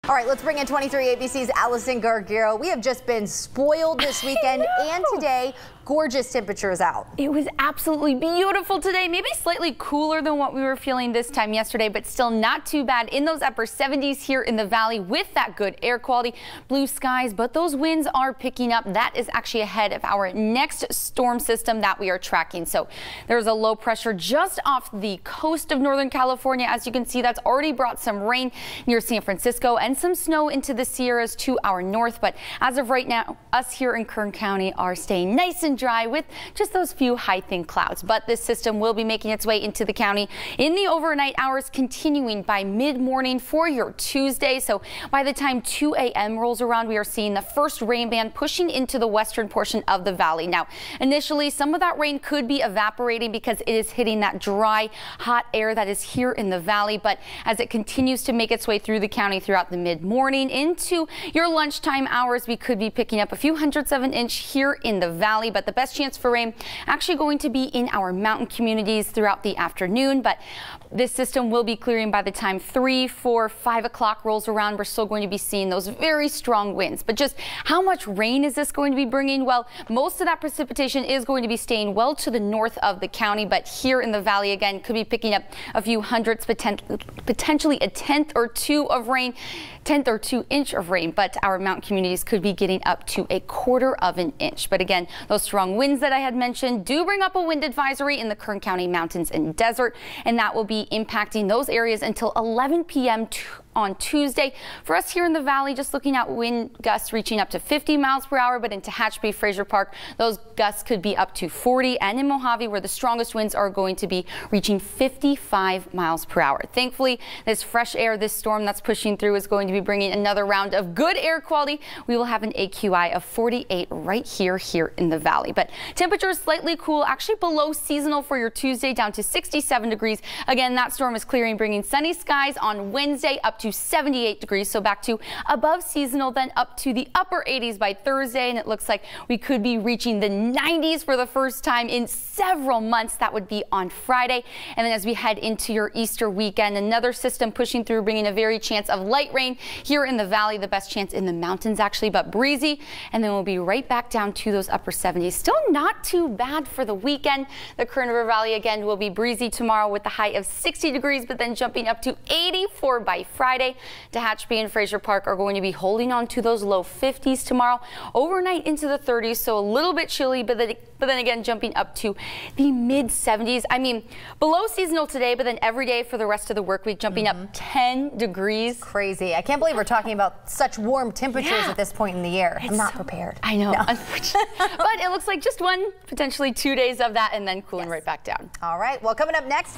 All right, let's bring in 23 ABC's Allison Gargiro. We have just been spoiled this weekend and today. Gorgeous temperatures out. It was absolutely beautiful today. Maybe slightly cooler than what we were feeling this time yesterday, but still not too bad in those upper 70s here in the valley with that good air quality. Blue skies, but those winds are picking up. That is actually ahead of our next storm system that we are tracking. So there's a low pressure just off the coast of Northern California. As you can see, that's already brought some rain near San Francisco and some snow into the Sierras to our north. But as of right now, us here in Kern County are staying nice and dry with just those few high thin clouds. But this system will be making its way into the county in the overnight hours, continuing by mid-morning for your Tuesday. So by the time 2 a.m. rolls around, we are seeing the first rain band pushing into the western portion of the valley. Now, initially, some of that rain could be evaporating because it is hitting that dry, hot air that is here in the valley. But as it continues to make its way through the county throughout the mid-morning into your lunchtime hours, we could be picking up a few hundredths of an inch here in the valley. But the best chance for rain actually going to be in our mountain communities throughout the afternoon. But this system will be clearing by the time 3, 4, 5 o'clock rolls around. We're still going to be seeing those very strong winds. But just how much rain is this going to be bringing? Well, most of that precipitation is going to be staying well to the north of the county, but here in the valley again could be picking up a few hundredths, potentially a tenth or two of rain, 10th or 2 inch of rain. But our mountain communities could be getting up to a quarter of an inch. But again, those strong winds that I had mentioned do bring up a wind advisory in the Kern County mountains and desert, and that will be impacting those areas until 11 p.m. on Tuesday. For us here in the valley, just looking at wind gusts reaching up to 50 miles per hour, but in Tehachapi, Fraser Park, those gusts could be up to 40, and in Mojave, where the strongest winds are going to be reaching 55 miles per hour. Thankfully, this fresh air, this storm that's pushing through is going to be bringing another round of good air quality. We will have an AQI of 48 right here in the valley. But temperatures slightly cool, actually below seasonal for your Tuesday, down to 67 degrees. Again, that storm is clearing, bringing sunny skies on Wednesday up to 78 degrees, so back to above seasonal, then up to the upper 80s by Thursday, and it looks like we could be reaching the 90s for the first time in several months. That would be on Friday. And then as we head into your Easter weekend, another system pushing through, bringing a very chance of light rain here in the valley, the best chance in the mountains actually, but breezy, and then we'll be right back down to those upper 70s. Still not too bad for the weekend. The Kern River Valley again will be breezy tomorrow with the high of 60 degrees, but then jumping up to 84 by Friday. Tehachapi and Fraser Park are going to be holding on to those low 50s tomorrow, overnight into the 30s, so a little bit chilly, but then again jumping up to the mid 70s. I mean, below seasonal today, but then every day for the rest of the work week jumping up 10 degrees. Crazy. I can't believe we're talking about such warm temperatures at this point in the year. I'm not prepared. I know. No. But it looks like just 1, potentially 2 days of that and then cooling right back down. All right. Well, coming up next.